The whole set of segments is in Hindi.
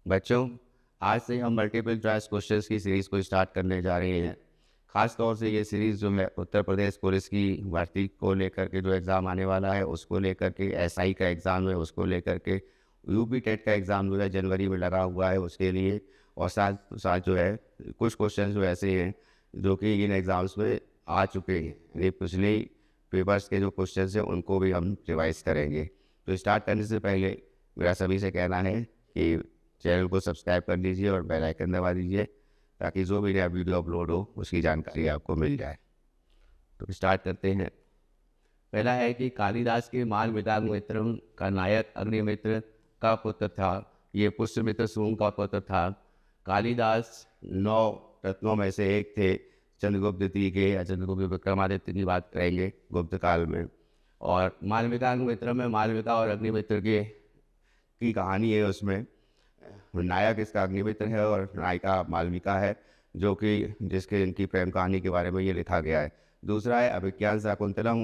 बच्चों, आज से हम मल्टीपल चॉइस क्वेश्चंस की सीरीज़ को स्टार्ट करने जा रहे हैं। ख़ास तौर से ये सीरीज़ जो है उत्तर प्रदेश पुलिस की भर्ती को लेकर के जो एग्ज़ाम आने वाला है उसको लेकर के, एसआई का एग्ज़ाम है उसको लेकर के, यूपी टेट का एग्ज़ाम जो है जनवरी में लगा हुआ है उसके लिए, और साथ साथ जो है कुछ क्वेश्चन जो ऐसे हैं जो कि इन एग्ज़ाम्स में आ चुके हैं। ये पिछले पेपर्स के जो क्वेश्चन हैं उनको भी हम रिवाइज़ करेंगे। तो स्टार्ट करने से पहले मेरा सभी से कहना है कि चैनल को सब्सक्राइब कर लीजिए और बेल आइकन दबा दीजिए ताकि जो भी नया वीडियो अपलोड हो उसकी जानकारी आपको मिल जाए। तो स्टार्ट करते हैं। पहला है कि कालिदास के मालविदाग्निमित्रम का नायक अग्निमित्र का पुत्र था। ये पुष्यमित्र सूर्य का पुत्र था। कालिदास 9 रत्नों में से एक थे। चंद्रगुप्त द्वितीय के या चंद्रगुप्त विक्रमादित्य की बात करेंगे गुप्त काल में। और मालविकाग्निमित्र में मालविका और अग्निमित्र की कहानी है। उसमें नायक इसका अग्निमित्र है और नायिका मालविका है, जो कि जिसके इनकी प्रेम कहानी के बारे में ये लिखा गया है। दूसरा है अभिज्ञान शाकुंतलम,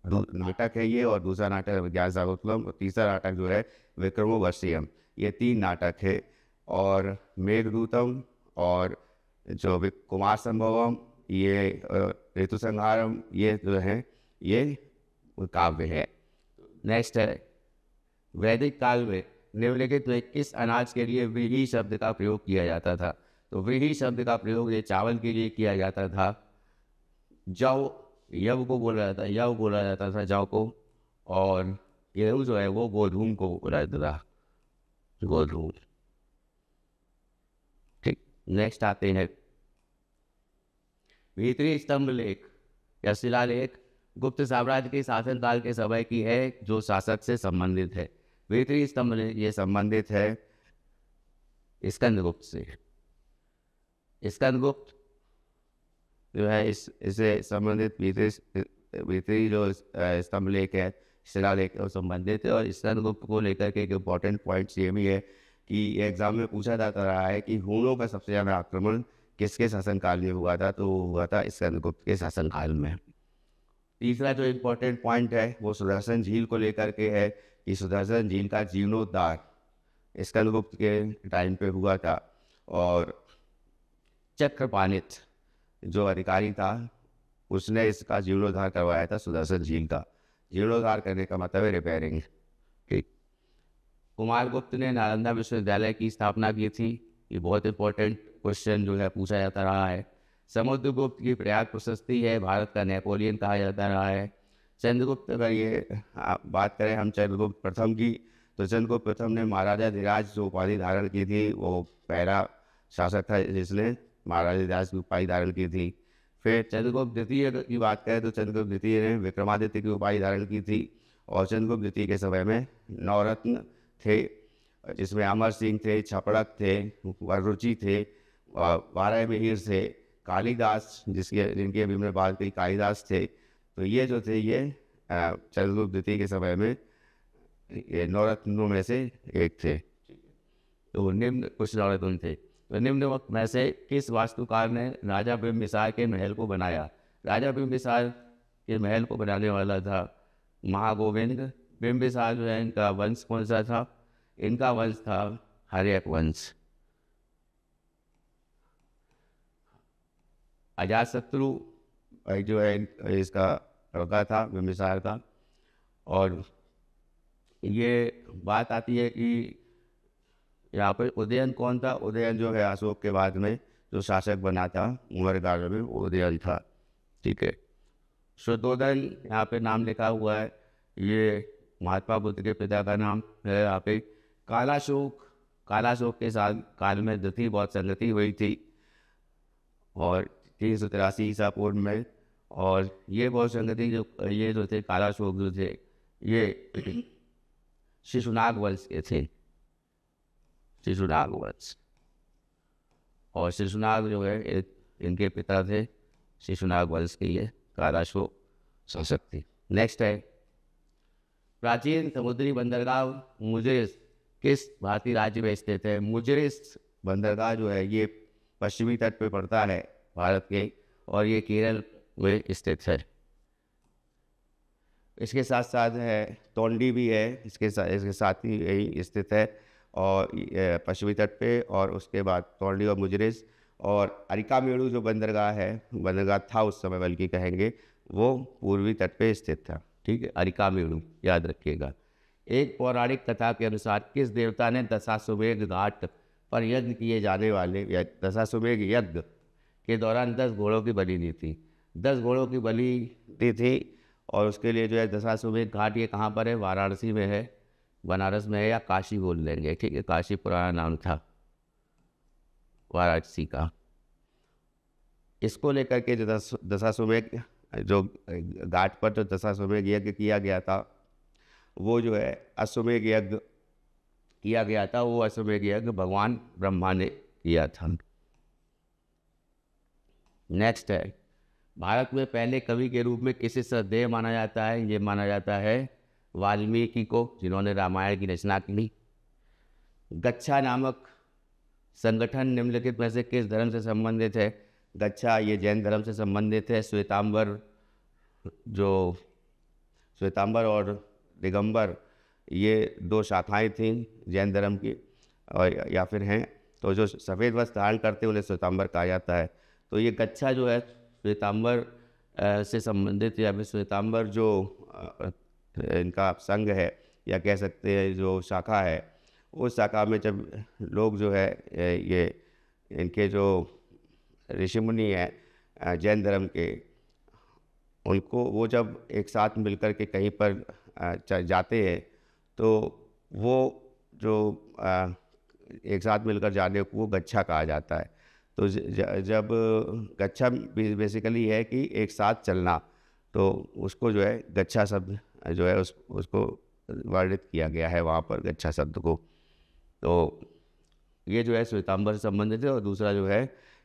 नाटक है ये, और दूसरा नाटक अभिज्ञान शाकुंतलम, और तीसरा नाटक जो है विक्रमोर्वशीयम। ये 3 नाटक है। और मेघदूतम और जो कुमार संभवम, ये ऋतु संहारम, ये जो है ये काव्य है। नेक्स्ट है वैदिक काल में निम्नलिखित में किस अनाज के लिए व्रीहि शब्द का प्रयोग किया जाता था। तो व्रीहि शब्द का प्रयोग ये चावल के लिए किया जाता था। जौ, यव को बोला जाता है, यव बोला जाता था जौ को। और गेहूँ जो है वो गोधूम को बोला जाता था, गोधूम। ठीक, नेक्स्ट आते हैं भीतरी स्तंभ लेख या शिलालेख गुप्त साम्राज्य के शासनकाल के समय की है, जो शासक से संबंधित है। भीतरी स्तंभ लेख ये संबंधित है स्कंदगुप्त से। स्कंदगुप्त जो है इससे संबंधित भीतरी जो स्तंभ लेख है, शिलालेख से संबंधित है। और स्कंदगुप्त को लेकर के एक इम्पॉर्टेंट पॉइंट्स ये भी है कि एग्जाम में पूछा जाता रहा है कि हूणों का सबसे ज़्यादा आक्रमण किसके शासनकाल में हुआ था, तो हुआ था स्कंदगुप्त के शासनकाल में। तीसरा जो इम्पोर्टेंट पॉइंट है वो सुदर्शन झील को लेकर के है कि सुदर्शन झील का जीर्णोद्धार स्कंदगुप्त के टाइम पे हुआ था। और चक्रपाणित जो अधिकारी था उसने इसका जीर्णोद्धार करवाया था। सुदर्शन झील का जीर्णोद्धार करने का मतलब है रिपेयरिंग। ठीक, कुमारगुप्त ने नालंदा विश्वविद्यालय की स्थापना की थी। ये बहुत इंपॉर्टेंट क्वेश्चन जो है पूछा जाता रहा है। समुद्रगुप्त की प्रयाग प्रशस्ति है, भारत का नेपोलियन कहा जाता रहा है। चंद्रगुप्त, अगर ये बात करें हम चंद्रगुप्त प्रथम की, तो चंद्रगुप्त प्रथम ने महाराजा धीराज जो उपाधि धारण की थी, वो पहला शासक था जिसने महाराजा धीराज की उपाधि धारण की थी। फिर चंद्रगुप्त द्वितीय की बात करें तो चंद्रगुप्त द्वितीय ने विक्रमादित्य की उपाधि धारण की थी। और चंद्रगुप्त द्वितीय के समय में 9 रत्न थे, जिसमें अमर सिंह थे, छपड़क थे, वररुचि थे, 12 मिहिर थे, कालिदास जिनकी अभी हमने बात की, कालिदास थे। तो ये जो थे ये चंद्रगुप्त द्वितीय के समय में ये 9 रत्नों में से एक थे। तो निम्न कुछ 9 रत्न थे। तो निम्न वक्त में से किस वास्तुकार ने राजा बिंबिसार के महल को बनाया। राजा बिंबिसार के महल को बनाने वाला था महागोविंद। बिंबिसार जो है इनका वंश कौन सा था? इनका वंश था हर्यक वंश। अजातशत्रु जो है इसका लड़का था बिंबिसार का। और ये बात आती है कि यहाँ पर उदयन कौन था? उदयन जो है अशोक के बाद में जो शासक बना था उमरगाड़ में, उदयन था। ठीक है, शुद्धोदन यहाँ पे नाम लिखा हुआ है, ये महात्मा बुद्ध के पिता का नाम है। यहाँ पे कालाशोक, कालाशोक के साथ काल में द्वितीय बहुत संगति हुई थी और 383 ईसा पूर्व में। और ये बहुत संगति ये जो थे कालाशोक जो थे ये शिशुनाग वंश के थे, शिशुनाग वंश। और शिशुनाग जो है इनके पिता थे शिशुनाग वंश के ये कालाशोक शासक थे। नेक्स्ट है प्राचीन समुद्री बंदरगाह मुजिरिस किस भारतीय राज्य में स्थित है। मुजिरिस बंदरगाह जो है ये पश्चिमी तट पे पड़ता है भारत के, और ये केरल में स्थित है। इसके साथ साथ है तोंडी भी है, इसके साथ ही यही स्थित है। और पश्चिमी तट पे, और उसके बाद तोरनी और मुजरिस, और अरिकामेड़ू जो बंदरगाह है, बंदरगाह था उस समय बल्कि कहेंगे, वो पूर्वी तट पे स्थित था। ठीक है, अरिकामेड़ू याद रखिएगा। एक पौराणिक कथा के अनुसार किस देवता ने दशाश्वमेध घाट पर यज्ञ किए जाने वाले या दशाश्वमेध यज्ञ के दौरान 10 घोड़ों की बलि दी थी? 10 घोड़ों की बलि दी थी, और उसके लिए जो है दशाश्वमेध घाट ये कहाँ पर है? वाराणसी में है, बनारस में है, या काशी बोल लेंगे। ठीक है, काशी पुराना नाम था वाराणसी का। इसको लेकर के जो दशाश्वमेध जो घाट पर जो दशाश्वमेध यज्ञ किया गया था, वो जो है अश्वमेध यज्ञ किया गया था। वो अश्वमेध यज्ञ भगवान ब्रह्मा ने किया था। नेक्स्ट है, भारत में पहले कवि के रूप में किसे श्रद्धेय माना जाता है? ये माना जाता है वाल्मीकि को, जिन्होंने रामायण की रचना की। गच्छा नामक संगठन निम्नलिखित में से किस धर्म से संबंधित है? गच्छा ये जैन धर्म से संबंधित है। श्वेतांबर और दिगंबर ये 2 शाखाएं थीं जैन धर्म की, और या फिर हैं। तो जो सफ़ेद वस्त्र धारण करते हैं उन्हें श्वेतांबर कहा जाता है। तो ये गच्छा जो है श्वेतांबर से संबंधित, या फिर श्वेतांबर जो इनका संघ है, या कह सकते हैं जो शाखा है, उस शाखा में जब लोग जो है ये इनके जो ऋषि मुनि हैं जैन धर्म के, उनको वो जब एक साथ मिलकर के कहीं पर जाते हैं, तो वो जो एक साथ मिलकर जाने को वो गच्छा कहा जाता है। तो जब गच्छा बेसिकली है कि एक साथ चलना, तो उसको जो है गच्छा शब्द जो है उसको वर्णित किया गया है वहाँ पर, गच्छा शब्द को। तो ये जो है श्वेतांबर से संबंधित है। और दूसरा जो है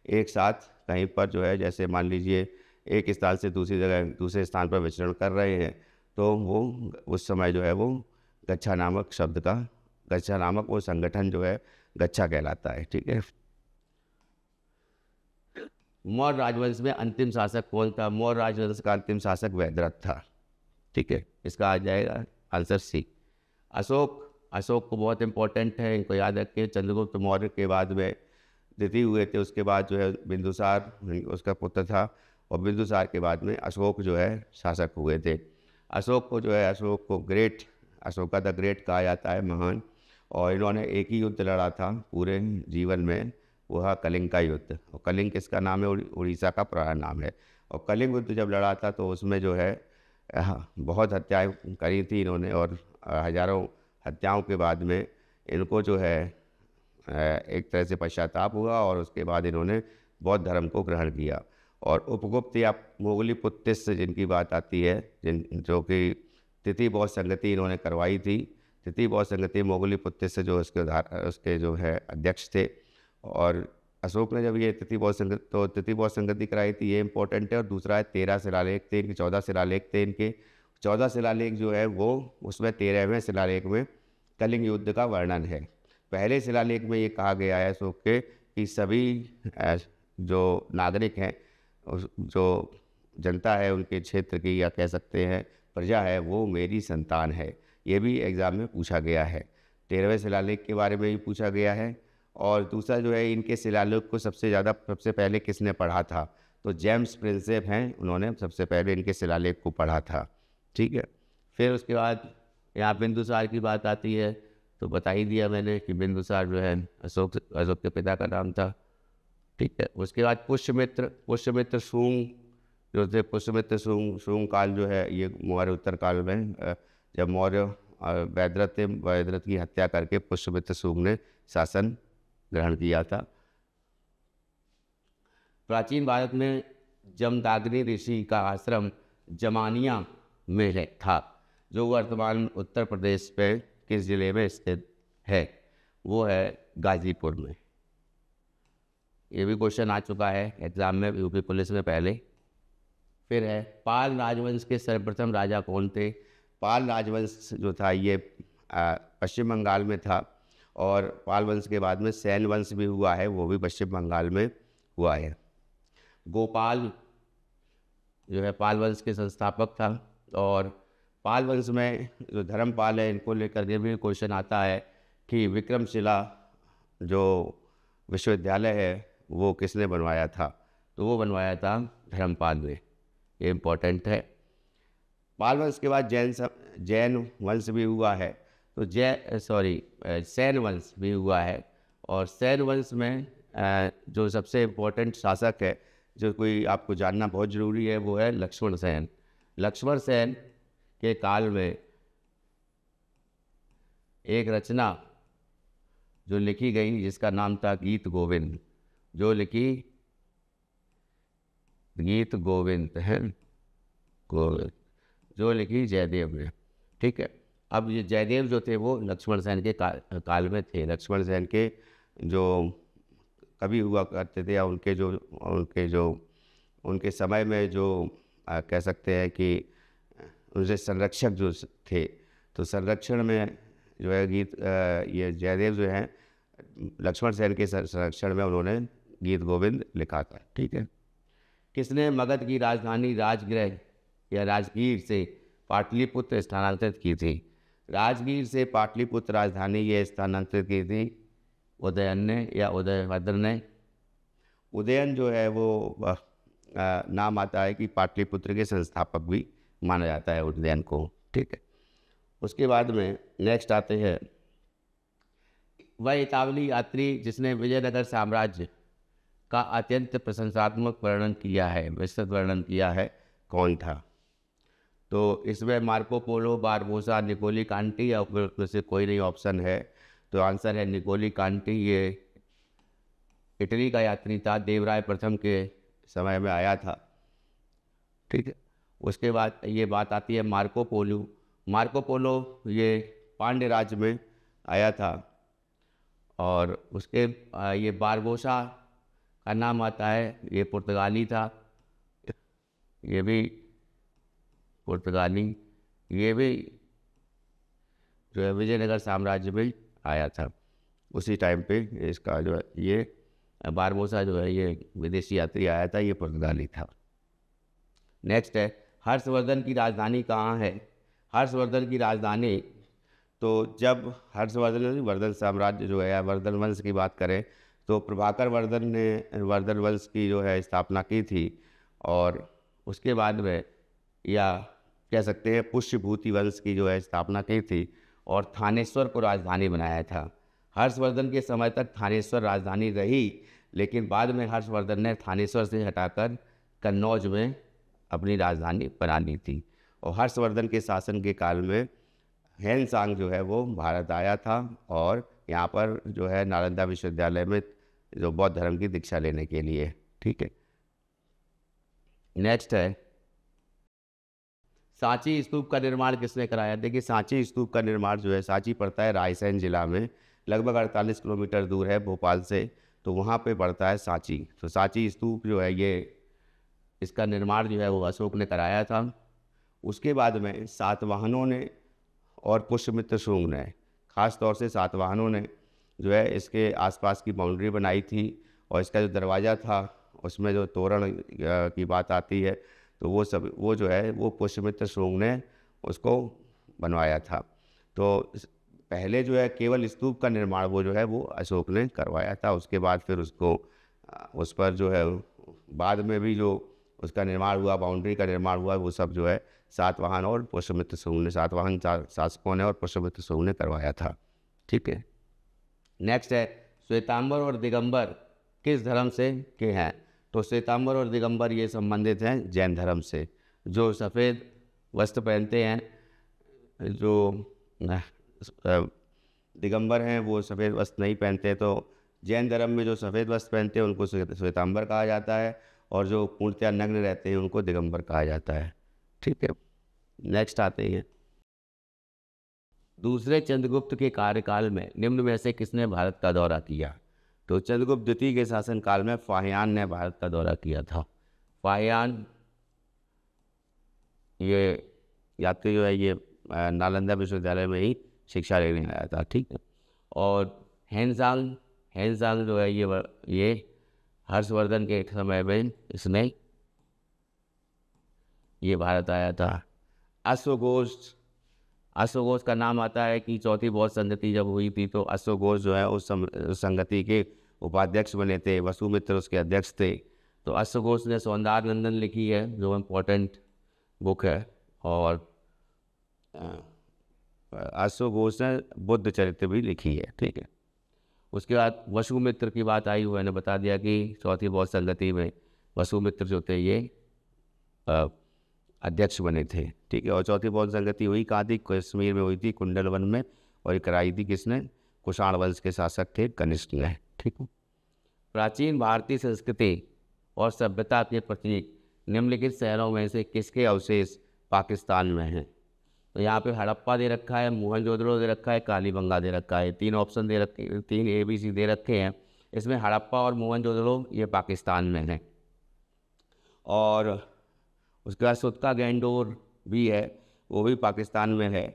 एक साथ कहीं पर जो है, जैसे मान लीजिए एक स्थान से दूसरी जगह दूसरे स्थान पर विचरण कर रहे हैं, तो वो उस समय जो है वो गच्छा नामक वो संगठन जो है गच्छा कहलाता है। ठीक है। मौर्य राजवंश में अंतिम शासक कौन था? मौर्य राजवंश का अंतिम शासक वैद्रथ था। ठीक है, इसका आ जाएगा आंसर सी। अशोक को बहुत इंपॉर्टेंट है, इनको याद रखिए। चंद्रगुप्त मौर्य के बाद में तिथि हुए थे, उसके बाद जो है बिंदुसार उसका पुत्र था, और बिंदुसार के बाद में अशोक जो है शासक हुए थे। अशोक को अशोका द ग्रेट कहा जाता है, महान। और इन्होंने एक ही युद्ध लड़ा था पूरे जीवन में, वह कलिंग का युद्ध। और कलिंग किसका नाम है? उड़ीसा का पुराना नाम है। और कलिंग युद्ध जब लड़ा था तो उसमें जो है बहुत हत्याएं करी थी इन्होंने, और हजारों हत्याओं के बाद में इनको जो है एक तरह से पश्चाताप हुआ, और उसके बाद इन्होंने बौद्ध धर्म को ग्रहण किया। और उपगुप्त या मोगली पुत्तिस जिनकी बात आती है, जो कि तिथि बौद्ध संगति इन्होंने करवाई थी। तिथि बौद्ध संगति मोगली पुत्तिस जो उसके जो है अध्यक्ष थे। और अशोक ने जब ये तिथि बौद्ध संगति कराई थी, ये इंपॉर्टेंट है। और दूसरा है 13 शिलालेख थे इनके, 14 शिलालेख थे इनके। 14 शिलालेख जो है वो, उसमें 13वें शिलालेख में कलिंग युद्ध का वर्णन है। पहले शिलालेख में ये कहा गया है अशोक के कि सभी जो नागरिक हैं, जो जनता है उनके क्षेत्र की, या कह सकते हैं प्रजा है, वो मेरी संतान है। ये भी एग्ज़ाम में पूछा गया है। 13वें शिलालेख के बारे में भी पूछा गया है। और दूसरा जो है, इनके शिलालेख को सबसे पहले किसने पढ़ा था? तो जेम्स प्रिंसेप हैं, उन्होंने सबसे पहले इनके शिलालेख को पढ़ा था। ठीक है। फिर उसके बाद यहाँ बिंदुसार की बात आती है, तो बता ही दिया मैंने कि बिंदुसार जो है अशोक के पिता का नाम था। ठीक है। उसके बाद पुष्यमित्र सूंग जो थे, सूंग काल जो है ये मौर्य उत्तर काल में, जब मौर्य वैद्रथ की हत्या करके पुष्यमित्र सूंग ने शासन ग्रहण किया था। प्राचीन भारत में जमदाग्नि ऋषि का आश्रम जमानिया में था, जो वर्तमान उत्तर प्रदेश में किस जिले में स्थित है? वो है गाजीपुर में। ये भी क्वेश्चन आ चुका है एग्जाम में, यूपी पुलिस में पहले। फिर है पाल राजवंश के सर्वप्रथम राजा कौन थे? पाल राजवंश जो था ये पश्चिम बंगाल में था, और पाल वंश के बाद में सैन वंश भी हुआ है, वो भी पश्चिम बंगाल में हुआ है। गोपाल जो है पाल वंश के संस्थापक था। और पाल वंश में जो धर्मपाल है, इनको लेकर के भी क्वेश्चन आता है कि विक्रमशिला जो विश्वविद्यालय है वो किसने बनवाया था, तो वो बनवाया था धर्मपाल ने। ये इम्पोर्टेंट है। पाल वंश के बाद जैन वंश भी हुआ है, तो सैन वंश भी हुआ है। और सैन वंश में जो सबसे इम्पोर्टेंट शासक है जो कोई आपको जानना बहुत ज़रूरी है वो है लक्ष्मण सेन। लक्ष्मण सेन के काल में एक रचना जो लिखी गई जिसका नाम था गीत गोविंद, जो लिखी गीत गोविंद है गोविंद जो लिखी जयदेव ने। ठीक है, अब ये जयदेव जो थे वो लक्ष्मण सेन के काल में थे। लक्ष्मण सेन के जो कवि हुआ करते थे या उनके समय में जो कह सकते हैं कि उनसे संरक्षक जो थे, तो संरक्षण में जो है ये जयदेव जो हैं लक्ष्मण सेन के संरक्षण में उन्होंने गीत गोविंद लिखा था। ठीक है, किसने मगध की राजधानी राजगृह या राजगीर से पाटलिपुत्र स्थानांतरित की थी? राजगीर से पाटलिपुत्र राजधानी ये स्थानांतरित की थी उदयन ने या उदयभद्र ने। उदयन जो है वो नाम आता है कि पाटलिपुत्र के संस्थापक भी माना जाता है उदयन को। ठीक है, उसके बाद में नेक्स्ट आते हैं वह इतावली यात्री जिसने विजयनगर साम्राज्य का अत्यंत प्रशंसात्मक वर्णन किया है, विस्तृत वर्णन किया है, कौन था? तो इसमें मार्को पोलो, बारबोसा, निकोली कांटी या फिर से कोई नहीं ऑप्शन है, तो आंसर है निकोली कांटी। ये इटली का यात्री था, देवराय प्रथम के समय में आया था। ठीक है, उसके बाद ये बात आती है मार्को पोलो। मार्को पोलो ये पांड्य राज्य में आया था और उसके ये बारबोसा का नाम आता है, ये पुर्तगाली था, ये भी पुर्तगाली, ये भी जो है विजयनगर साम्राज्य में आया था उसी टाइम पे। इसका जो है ये बारबोसा जो है ये विदेशी यात्री आया था, ये पुर्तगाली था। नेक्स्ट है हर्षवर्धन की राजधानी कहाँ है? हर्षवर्धन की राजधानी, तो जब वर्धन साम्राज्य जो है या वर्धन वंश की बात करें तो प्रभाकर वर्धन ने वर्धन वंश की जो है स्थापना की थी और उसके बाद में या कह सकते हैं पुष्यभूति वंश की जो है स्थापना की थी और थानेश्वर को राजधानी बनाया था। हर्षवर्धन के समय तक थानेश्वर राजधानी रही, लेकिन बाद में हर्षवर्धन ने थानेश्वर से हटाकर कन्नौज में अपनी राजधानी बना ली थी। और हर्षवर्धन के शासन के काल में हेनसांग जो है वो भारत आया था और यहाँ पर जो है नालंदा विश्वविद्यालय में जो बौद्ध धर्म की दीक्षा लेने के लिए। ठीक है, नेक्स्ट है सांची स्तूप का निर्माण किसने कराया? देखिए सांची स्तूप का निर्माण जो है, सांची पड़ता है रायसेन जिला में, लगभग 48 किलोमीटर दूर है भोपाल से, तो वहाँ पे पड़ता है सांची। तो सांची स्तूप जो है ये इसका निर्माण जो है वो अशोक ने कराया था। उसके बाद में सातवाहनों ने और पुष्यमित्र शुंग ने, ख़ास तौर से सातवाहनों ने जो है इसके आसपास की बाउंड्री बनाई थी और इसका जो दरवाज़ा था उसमें जो तोरण की बात आती है, तो वो जो है वो पुष्यमित्र शुंग ने उसको बनवाया था। तो पहले जो है केवल स्तूप का निर्माण वो जो है वो अशोक ने करवाया था। उसके बाद फिर उसको उस पर जो है बाद में भी जो उसका निर्माण हुआ, बाउंड्री का निर्माण हुआ, वो सब जो है सातवाहन और पुष्यमित्र शुंग ने, सातवाहन शासकों ने और पुष्यमित्र शुंग ने करवाया था। ठीक है, नेक्स्ट है श्वेतांबर और दिगंबर किस धर्म से के हैं? तो श्वेतांबर और दिगंबर ये संबंधित हैं जैन धर्म से। जो सफ़ेद वस्त्र पहनते हैं, जो दिगंबर हैं वो सफ़ेद वस्त्र नहीं पहनते, तो जैन धर्म में जो सफ़ेद वस्त्र पहनते हैं उनको श्वेतांबर कहा जाता है और जो पूर्णतया नग्न रहते हैं उनको दिगंबर कहा जाता है। ठीक है, नेक्स्ट आते हैं दूसरे चंद्रगुप्त के कार्यकाल में निम्न में से किसने भारत का दौरा किया? तो चंद्रगुप्त द्वितीय के शासनकाल में फाहियान ने भारत का दौरा किया था। फाहियान ये यात्री जो है ये नालंदा विश्वविद्यालय में ही शिक्षा लेने आया था। ठीक है, और हेनसांग जो है ये हर्षवर्धन के समय में इसने ये भारत आया था। अश्वघोष अश्वघोष का नाम आता है कि चौथी बौद्ध संगति जब हुई थी तो अश्वघोष जो है उस संगति के उपाध्यक्ष बने थे, वसुमित्र उसके अध्यक्ष थे। तो अश्वघोष ने सौंदर्य नंदन लिखी है जो इम्पोर्टेंट बुक है, और अश्वघोष ने बुद्ध चरित्र भी लिखी है। ठीक है, उसके बाद वसुमित्र की बात आई, हुआ ने बता दिया कि चौथी बौद्ध संगति में वसुमित्र जो थे ये अध्यक्ष बने थे। ठीक है, और चौथी बौद्ध संगति हुई कहाँ थी? कश्मीर में हुई थी, कुंडलवन में, और ये कराई थी किसने? कुषाण वंश के शासक थे कनिष्क ने। ठीक है, प्राचीन भारतीय संस्कृति और सभ्यता के प्रतीक निम्नलिखित शहरों में से किसके अवशेष पाकिस्तान में हैं? तो यहाँ पे हड़प्पा दे रखा है, मोहनजोदड़ो दे रखा है, कालीबंगा दे रखा है। तीन ऑप्शन दे रखे, 3 ABC दे रखे हैं। इसमें हड़प्पा और मोहनजोदड़ो ये पाकिस्तान में हैं, और उसके बाद सुतका गैंडोर भी है, वो भी पाकिस्तान में है।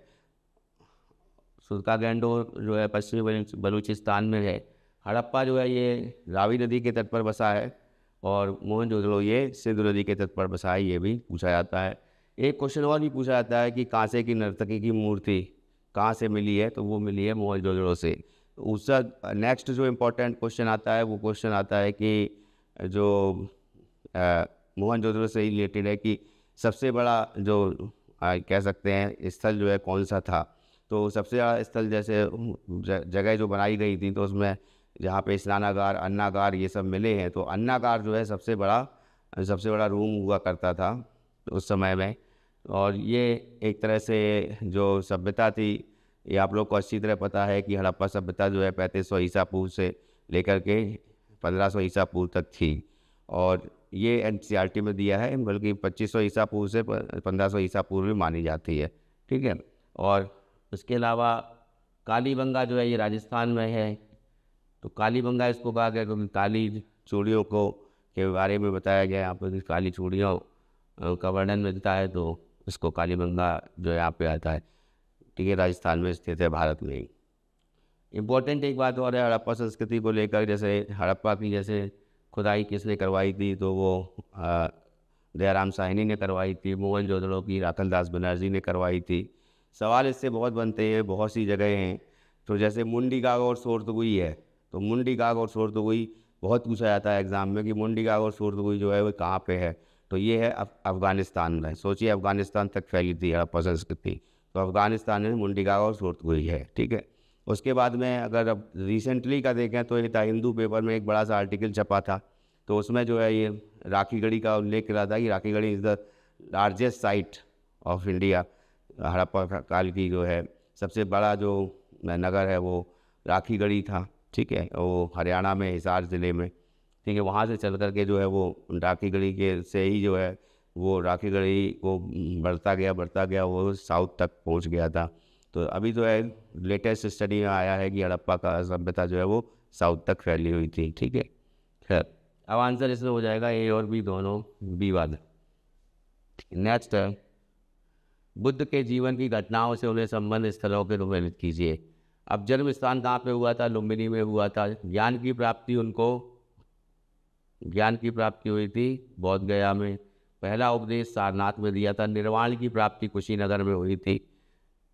सुतका गैंडोर जो है पश्चिमी बलूचिस्तान में है। हड़प्पा जो है ये रावी नदी के तट पर बसा है, और मोहनजोदड़ो ये सिंधु नदी के तट पर बसा है, ये भी पूछा जाता है। एक क्वेश्चन और भी पूछा जाता है कि कांसे की नर्तकी की मूर्ति कहाँ से मिली है? तो वो मिली है मोहनजोदड़ो से। उसका नेक्स्ट जो इम्पोर्टेंट क्वेश्चन आता है वो क्वेश्चन आता है कि जो मोहनजोदड़ो से ही रिलेटेड है कि सबसे बड़ा जो कह सकते हैं स्थल जो है कौन सा था? तो सबसे बड़ा स्थल जैसे जगह जो बनाई गई थी तो उसमें जहाँ पे स्नानागार, अन्नागार ये सब मिले हैं, तो अन्नागार जो है सबसे बड़ा रूम हुआ करता था उस समय में। और ये एक तरह से जो सभ्यता थी, ये आप लोग को अच्छी तरह पता है कि हड़प्पा सभ्यता जो है 3500 ईसा पूर्व से लेकर के 1500 ईसा पूर्व तक थी, और ये NCERT में दिया है, बल्कि 2500 ईसा पूर्व से 1500 ईसा पूर्व भी मानी जाती है। ठीक है, और उसके अलावा कालीबंगा जो है ये राजस्थान में है। तो कालीबंगा इसको कहा गया क्योंकि काली चूड़ियों को के बारे में बताया गया यहाँ पर, काली चूड़ियों का वर्णन मिलता है, तो इसको कालीबंगा जो यहाँ पे आता है। ठीक है, राजस्थान में स्थित है, भारत में ही। इम्पोर्टेंट एक बात और है हड़प्पा संस्कृति को लेकर, जैसे हड़प्पा की जैसे खुदाई किसने करवाई थी? तो वो दयाराम साहनी ने करवाई थी। मोहनजोदड़ो की राखलदास बनर्जी ने करवाई थी। सवाल इससे बहुत बनते हैं, बहुत सी जगह हैं। तो जैसे मुंडी गाग और सोरतुगुई है, तो मुंडी गाग और सोरतुगुई बहुत पूछा जाता है एग्जाम में कि मुंडी गाग और सोरतुगुई जो है वो कहाँ पे है? तो ये है अफगानिस्तान में। सोचिए, अफगानिस्तान तक फैली थी हड़प्पा संस्कृति, तो अफगानिस्तान में मुंडी गाग और सोरतुगुई है। ठीक है, उसके बाद में अगर अब रिसेंटली का देखें तो ये हिंदू पेपर में एक बड़ा सा आर्टिकल छपा था, तो उसमें जो है ये राखीगढ़ी का उल्लेख करा था कि Rakhigarhi is the largest site of India. Harappa काल की जो है सबसे बड़ा जो नगर है वो राखीगढ़ी था। ठीक है, वो हरियाणा में हिसार ज़िले में। ठीक है, वहाँ से चल कर के जो है वो राखीगढ़ी के से ही जो है वो राखीगढ़ी को बढ़ता गया वो साउथ तक पहुँच गया था। तो अभी जो है लेटेस्ट स्टडी में आया है कि हड़प्पा का सभ्यता जो है वो साउथ तक फैली हुई थी। ठीक है, खैर अब आंसर इसमें हो जाएगा ए और बी दोनों, बी वाला। नेक्स्ट है, बुद्ध के जीवन की घटनाओं से उन्हें संबंध स्थलों के रूप कीजिए। अब जन्म स्थान कहाँ पे हुआ था? लुम्बिनी में हुआ था। ज्ञान की प्राप्ति हुई थी बौद्ध गया में। पहला उपदेश सारनाथ में दिया था। निर्वाण की प्राप्ति कुशीनगर में हुई थी।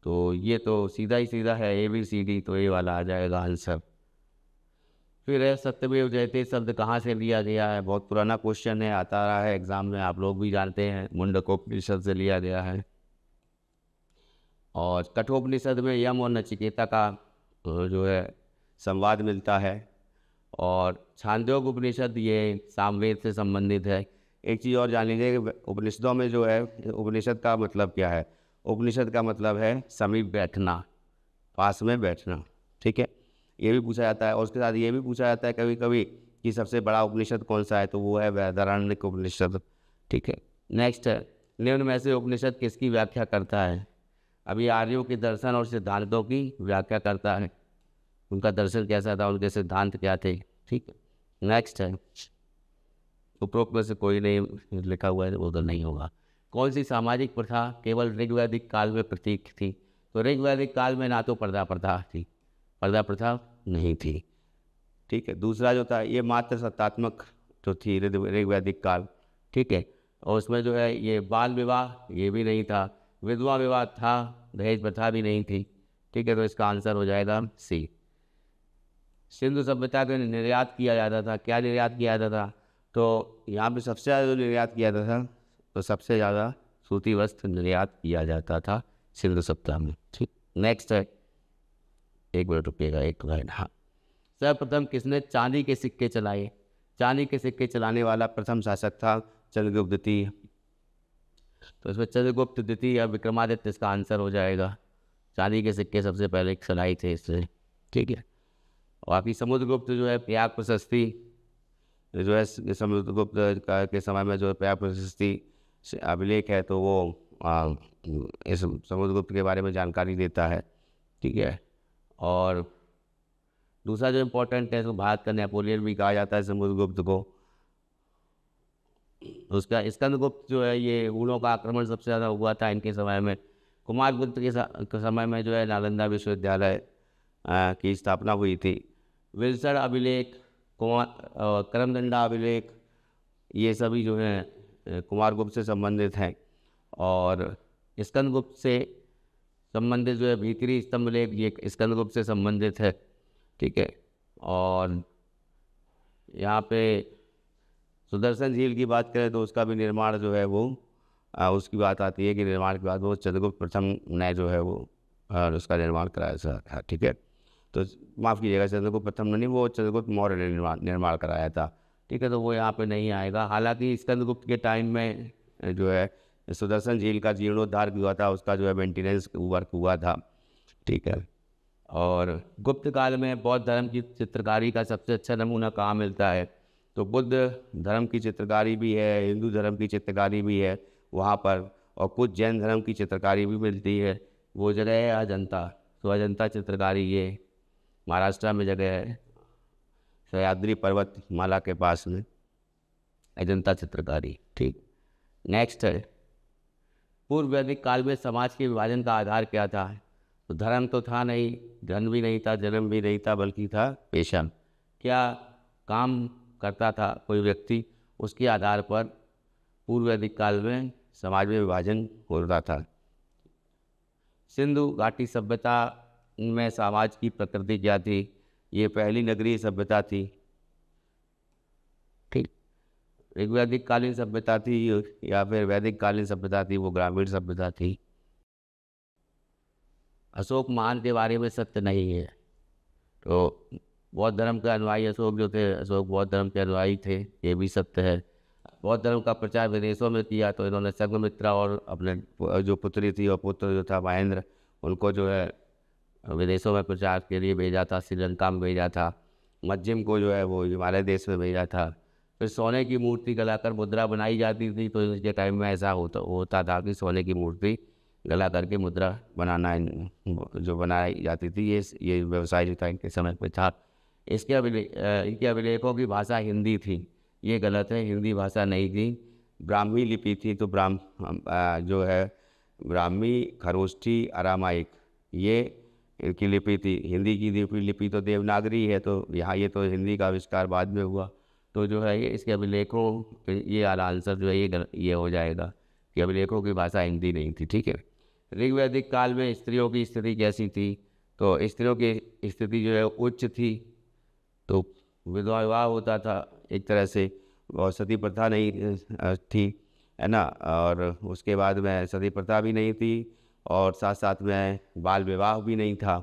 तो ये तो सीधा ही सीधा है, ABCD, तो ये वाला आ जाएगा आंसर। फिर है सत्यमेव जयते शब्द कहाँ से लिया गया है? बहुत पुराना क्वेश्चन है, आता रहा है एग्जाम में, आप लोग भी जानते हैं, मुंडकोपनिषद से लिया गया है। और कठोपनिषद में यम और नचिकेता का जो है संवाद मिलता है। और छांदोग्य उपनिषद ये सामवेद से संबंधित है। एक चीज़ और जान लीजिए कि उपनिषदों में जो है, उपनिषद का मतलब क्या है? उपनिषद का मतलब है समीप बैठना, पास में बैठना। ठीक है, ये भी पूछा जाता है। और उसके साथ ये भी पूछा जाता है कभी कभी कि सबसे बड़ा उपनिषद कौन सा है? तो वो है वैदर्ण्यक उपनिषद। ठीक है, नेक्स्ट है, निम्न में से उपनिषद किसकी व्याख्या करता है? अभी आर्यों के दर्शन और सिद्धांतों की व्याख्या करता है। उनका दर्शन कैसा था, उनके सिद्धांत क्या थे? ठीक है, नेक्स्ट है, उपरोक्त में से कोई नहीं लिखा हुआ है, वो तो नहीं होगा। कौन सी सामाजिक प्रथा केवल ऋग्वैदिक काल में प्रतीक थी? तो ऋग्वैदिक काल में ना तो पर्दा प्रथा थी, पर्दा प्रथा नहीं थी। ठीक है, दूसरा जो था ये मात्र सत्तात्मक जो थी ऋग्वैदिक काल। ठीक है, और उसमें जो है ये बाल विवाह ये भी नहीं था। विधवा विवाह था, दहेज प्रथा भी नहीं थी। ठीक है, तो इसका आंसर हो जाएगा सी। सिंधु सभ्यता का निर्यात किया जाता था। क्या निर्यात किया जाता था? तो यहाँ पे सबसे ज़्यादा जो निर्यात किया जाता था, तो सबसे ज़्यादा सूती वस्त्र निर्यात किया जाता था सिंधु सभ्यता में। ठीक, नेक्स्ट है, एक मिनट रुकिएगा, एक लाइन। हाँ, सर्वप्रथम किसने चांदी के सिक्के चलाए? चांदी के सिक्के चलाने वाला प्रथम शासक था चंद्रगुप्त द्वितीय। तो इसमें चंद्रगुप्त द्वितीय या विक्रमादित्य इसका आंसर हो जाएगा। चांदी के सिक्के सबसे पहले चलाए थे इससे। ठीक है, और बाकी समुद्रगुप्त जो है प्रयाग प्रशस्ति जो है, समुद्रगुप्त के समय में जो प्रयाग प्रशस्ति अभिलेख है, तो वो इस समुद्रगुप्त के बारे में जानकारी देता है। ठीक है, और दूसरा जो इम्पोर्टेंट है, तो भारत का नेपोलियन भी कहा जाता है समुद्रगुप्त को। उसका स्कंदगुप्त जो है, ये हुनों का आक्रमण सबसे ज़्यादा हुआ था इनके समय में। कुमारगुप्त के समय में जो है नालंदा विश्वविद्यालय की स्थापना हुई थी। विल्सन अभिलेख, करमदंडा अभिलेख, ये सभी जो हैं कुमारगुप्त से संबंधित हैं। और स्कंदगुप्त से संबंधित जो है भीतरी स्तंभ लेख, ये स्कंदगुप्त से संबंधित है। ठीक है, और यहाँ पे सुदर्शन झील की बात करें तो उसका भी निर्माण जो है वो उसकी बात आती है कि निर्माण के बाद वो चंद्रगुप्त प्रथम ने जो है वो उसका निर्माण कराया था। ठीक है, तो माफ़ कीजिएगा, चंद्रगुप्त प्रथम ने नहीं, वो चंद्रगुप्त मौर्य ने निर्माण कराया था। ठीक है, तो वो यहाँ पे नहीं आएगा। हालांकि स्कंदगुप्त के टाइम में जो है सुदर्शन झील का जीर्णोद्धार हुआ था, उसका जो है मेंटेनेंस वर्क हुआ था। ठीक है, और गुप्त काल में बौद्ध धर्म की चित्रकारी का सबसे अच्छा नमूना कहाँ मिलता है? तो बुद्ध धर्म की चित्रकारी भी है, हिंदू धर्म की चित्रकारी भी है वहाँ पर, और कुछ जैन धर्म की चित्रकारी भी मिलती है। वो जगह है अजंता। तो अजंता चित्रकारी ये महाराष्ट्र में जगह है, सह्याद्री पर्वतमाला के पास में अजंता चित्रकारी। ठीक, नेक्स्ट है, पूर्व वैदिक काल में समाज के विभाजन का आधार क्या था? तो धर्म तो था नहीं, धन भी नहीं था, जन्म भी नहीं था, बल्कि था पेशा। क्या काम करता था कोई व्यक्ति, उसके आधार पर पूर्व वैदिक काल में समाज में विभाजन होता था। सिंधु घाटी सभ्यता में समाज की प्रकृति क्या थी? ये पहली नगरीय सभ्यता थी। ठीक, एक वैदिक कालीन सभ्यता थी या फिर वैदिक कालीन सभ्यता थी, वो ग्रामीण सभ्यता थी। अशोक महान के बारे में सत्य नहीं है। तो बौद्ध धर्म के अनुयायी अशोक जो थे, अशोक बौद्ध धर्म के अनुयायी थे, ये भी सत्य है। बौद्ध धर्म का प्रचार विदेशों में किया, तो इन्होंने संघमित्रा और अपने जो पुत्री थी और पुत्र जो था महेंद्र, उनको जो है विदेशों में प्रचार के लिए भेजा था। श्रीलंका में भेजा था। मध्यम को जो है वो हिमालय देश में भेजा था। फिर सोने की मूर्ति गलाकर मुद्रा बनाई जाती थी। तो इसके टाइम में ऐसा होता था कि सोने की मूर्ति गला करके मुद्रा बनाना जो बनाई जाती थी, ये व्यवसाय जो था इनके समय पे था। इनके अभिलेखों की भाषा हिंदी थी। ये गलत है, हिंदी भाषा नहीं थी, ब्राह्मी लिपि थी। तो जो है ब्राह्मी, खरोष्ठी, अरामाइक, ये इनकी लिपि थी। हिंदी की लिपि तो देवनागरी है। तो यहाँ ये तो हिंदी का आविष्कार बाद में हुआ। तो जो है ये इसके अभिलेखों, ये वाला आंसर जो है ये हो जाएगा कि अभिलेखों की भाषा हिंदी नहीं थी। ठीक है, ऋग्वैदिक काल में स्त्रियों की स्थिति कैसी थी? तो स्त्रियों की स्थिति जो है उच्च थी। तो विधवा विवाह होता था एक तरह से, और सती प्रथा नहीं थी, है ना। और उसके बाद में सती प्रथा भी नहीं थी, और साथ साथ में बाल विवाह भी नहीं था,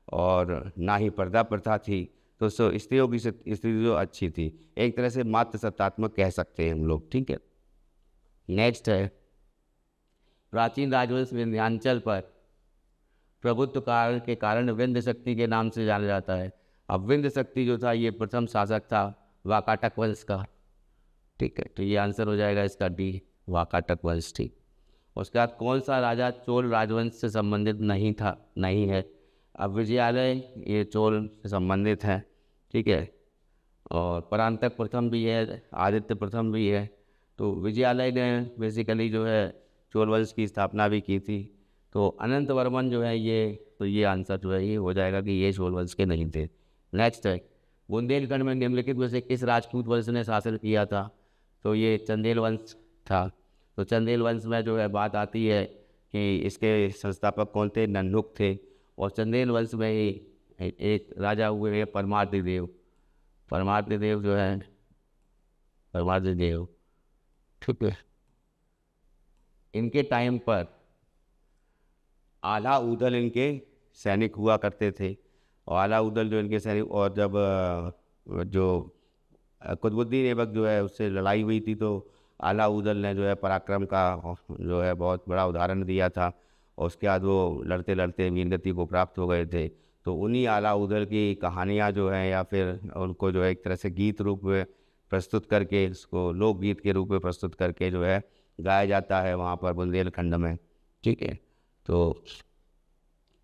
और ना ही पर्दा प्रथा थी। तो स्त्रियों की स्थिति जो अच्छी थी, एक तरह से मातृ सत्तात्मक कह सकते हैं हम लोग। ठीक है, नेक्स्ट है, प्राचीन राजवंश विंध्याचल पर प्रभुत्व के कारण विंध्य शक्ति के नाम से जाना जाता है। अब विंध्य शक्ति जो था, ये प्रथम शासक था वाकाटक वंश का। ठीक है, तो ये आंसर हो जाएगा इसका डी, वाकाटक वंश। ठीक, उसके बाद कौन सा राजा चोल राजवंश से संबंधित नहीं है? अब विजयालय ये चोल से संबंधित है। ठीक है, और परांतक प्रथम भी है, आदित्य प्रथम भी है। तो विजयालय ने बेसिकली जो है चोल वंश की स्थापना भी की थी। तो अनंत वर्मन जो है ये आंसर जो है ये हो जाएगा कि ये चोल वंश के नहीं थे। नेक्स्ट है, बुंदेलखंड में निम्नलिखित में से किस राजपूत वंश ने शासन किया था? तो ये चंदेल वंश था। तो चंदेल वंश में जो है बात आती है कि इसके संस्थापक कौन थे, नन्हुक थे। और चंदेल वंश में ही एक राजा हुए हैं परमार्थ देव। परमार्थ देव जो है, परमार्थ देव, ठीक है, इनके टाइम पर आला उदल इनके सैनिक हुआ करते थे। और आला उदल जो इनके सैनिक, और जब जो कुतुबुद्दीन ऐबक जो है उससे लड़ाई हुई थी, तो आला उदल ने जो है पराक्रम का जो है बहुत बड़ा उदाहरण दिया था। और उसके बाद वो लड़ते लड़ते वीरगति को प्राप्त हो गए थे। तो उन्हीं आला उदल की कहानियाँ जो हैं, या फिर उनको जो है एक तरह से गीत रूप में प्रस्तुत करके, इसको लोकगीत के रूप में प्रस्तुत करके जो है गाया जाता है वहाँ पर बुंदेलखंड में, ठीक है। तो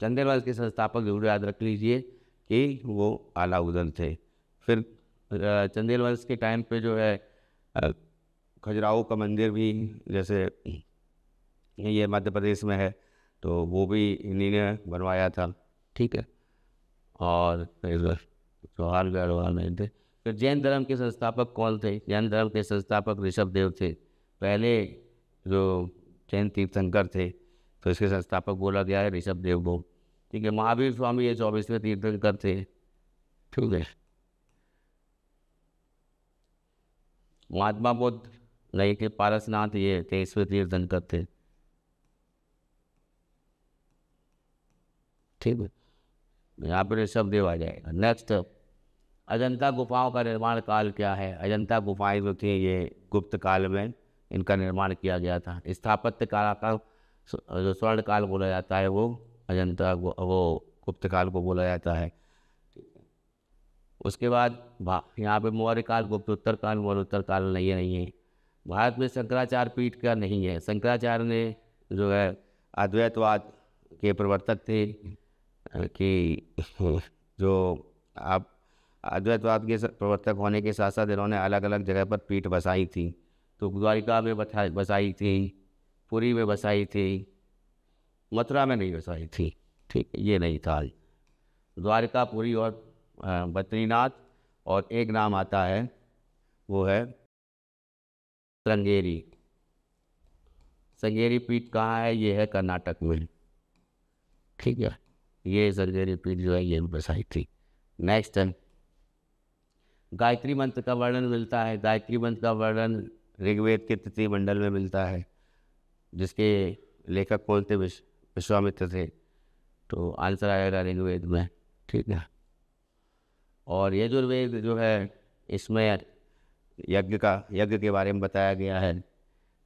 चंदेल वंश के संस्थापक जरूर याद रख लीजिए कि वो आला उदल थे। फिर चंदेल वंश के टाइम पे जो है खजुराहो का मंदिर भी, जैसे ये मध्य प्रदेश में है, तो वो भी इन्हीं ने बनवाया था, ठीक है। और फिर चौहान गढ़वाल में थे। फिर जैन धर्म के संस्थापक कौन थे? जैन धर्म के संस्थापक ऋषभ देव थे, पहले जो जैन तीर्थंकर थे, तो इसके संस्थापक बोला गया है ऋषभ देव को, ठीक है। महावीर स्वामी ये 24वें तीर्थंकर थे, ठीक है। महात्मा बुद्ध नहीं थे, पारसनाथ ये 23वें तीर्थंकर थे, ठीक है। यहाँ पर ऋषभ देव आ जाएगा। नेक्स्ट, अजंता गुफाओं का निर्माण काल क्या है? अजंता गुफाएं जो थी ये गुप्त काल में इनका निर्माण किया गया था। स्थापत्य काल का जो स्वर्ण काल बोला जाता है, वो अजंता वो गुप्त काल को बोला जाता है। उसके बाद यहाँ पे मौर्य काल, गुप्त उत्तर काल, मौर्य उत्तर काल नहीं है। भारत में शंकराचार्य पीठ का नहीं है। शंकराचार्य ने जो है अद्वैतवाद के प्रवर्तक थे, कि जो आप अद्वैतवाद के प्रवर्तक होने के साथ साथ इन्होंने अलग अलग जगह पर पीठ बसाई थी। तो द्वारिका में बसाई थी, पुरी में बसाई थी, मथुरा में नहीं बसाई थी, ठीक है, ये नहीं था। द्वारिका, पुरी और बद्रीनाथ, और एक नाम आता है वो है श्रृंगेरी। श्रृंगेरी पीठ कहाँ है? ये है कर्नाटक में, ठीक है। ये श्रृंगेरी पीठ जो है ये बसाई थी। नेक्स्ट है, गायत्री मंत्र का वर्णन मिलता है। गायत्री मंत्र का वर्णन ऋग्वेद के तृतीय मंडल में मिलता है, जिसके लेखक कौन थे? विश्वामित्र थे। तो आंसर आएगा ऋग्वेद में, ठीक है। और यजुर्वेद जो है इसमें यज्ञ के बारे में बताया गया है।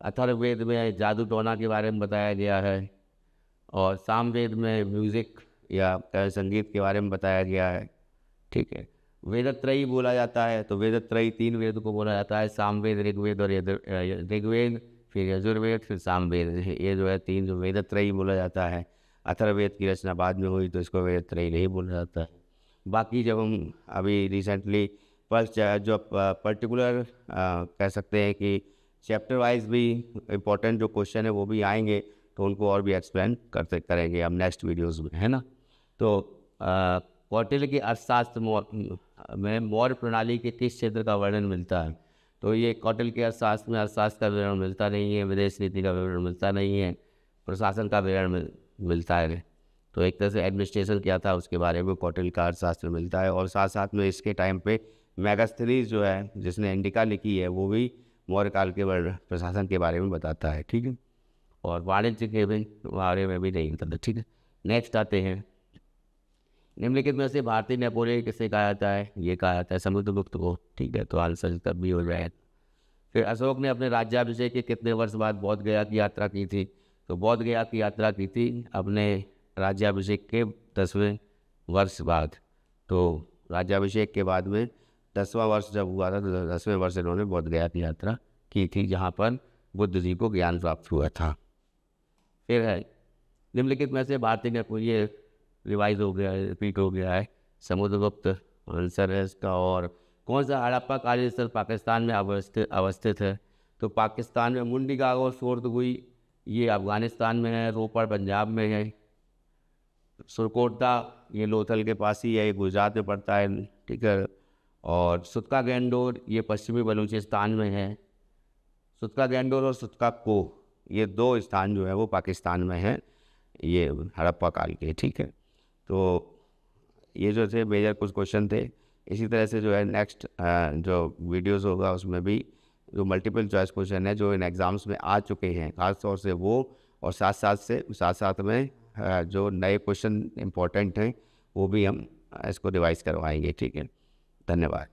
अथर्ववेद में जादू टोना के बारे में बताया गया है। और सामवेद में म्यूज़िक या संगीत के बारे में बताया गया है, ठीक है। वेदत्रयी बोला जाता है, तो वेदत्रयी 3 वेद को बोला जाता है, सामवेद, ऋग्वेद और ऋग्वेद, फिर यजुर्वेद, फिर सामवेद। ये जो है 3 जो वेदत्रयी बोला जाता है। अथर्ववेद की रचना बाद में हुई, तो इसको वेदत्रयी नहीं बोला जाता है। बाकी जब हम अभी रिसेंटली जो पर्टिकुलर कह सकते हैं कि चैप्टर वाइज भी इम्पोर्टेंट जो क्वेश्चन है वो भी आएंगे, तो उनको और भी एक्सप्लेन करेंगे हम नेक्स्ट वीडियोज़ में, है ना। तो कौटिल्य की अर्थशास्त्र में मौर्य प्रणाली के किस क्षेत्र का वर्णन मिलता है? तो ये कौटिल्य के अर्थशास्त्र में अर्थशास्त्र का विवरण मिलता नहीं है, विदेश नीति का विवरण मिलता नहीं है, प्रशासन का विवरण मिलता है। तो एक तरह से एडमिनिस्ट्रेशन क्या था उसके बारे में कौटिल्य का अर्थशास्त्र मिलता है। और साथ साथ में इसके टाइम पे मेगास्थनीज जो है, जिसने इंडिका लिखी है, वो भी मौर्य काल के प्रशासन के बारे में बताता है, ठीक है। और वाणिज्य के बारे में भी नहीं बताता, ठीक है। नेक्स्ट आते हैं, निम्नलिखित में से भारतीय नेपोलियन किसे कहा जाता है? ये कहा जाता है समुद्रगुप्त को, ठीक है। तो आंसर तब भी हो जाए। फिर अशोक ने अपने राज्याभिषेक के कितने वर्ष बाद बोध गया की यात्रा की थी? तो बोध गया की यात्रा की थी अपने राज्याभिषेक के 10वें वर्ष बाद। तो राज्याभिषेक के बाद में 10वां वर्ष जब हुआ था, तो 10वें वर्ष इन्होंने बोध गया की यात्रा की थी, जहाँ पर बुद्ध जी को ज्ञान प्राप्त हुआ था। फिर है, निम्नलिखित में से भारतीय नेपोलियन रिवाइज हो गया है, रिपीट हो गया है, समुद्रगुप्त आंसर है इसका। और कौन सा हड़प्पा कालीन स्थल पाकिस्तान में अवस्थित है? तो पाकिस्तान में मुंडीगांव और सोरदगुई ये अफगानिस्तान में है, रोपड़ पंजाब में है, सुरकोटदा ये लोथल के पास ही है, ये गुजरात में पड़ता है, ठीक है। और सुतका गैंडोर ये पश्चिमी बलूचिस्तान में है। सुतका गैंडोर और सुतका को ये 2 स्थान जो है वो पाकिस्तान में हैं, ये हड़प्पा काल के। ठीक है, तो ये जो थे मेजर कुछ क्वेश्चन थे। इसी तरह से जो है नेक्स्ट जो वीडियोस होगा उसमें भी जो मल्टीपल चॉइस क्वेश्चन है जो इन एग्ज़ाम्स में आ चुके हैं ख़ास तौर से वो, और साथ साथ में जो नए क्वेश्चन इम्पोर्टेंट हैं वो भी हम इसको रिवाइज़ करवाएंगे। ठीक है, धन्यवाद।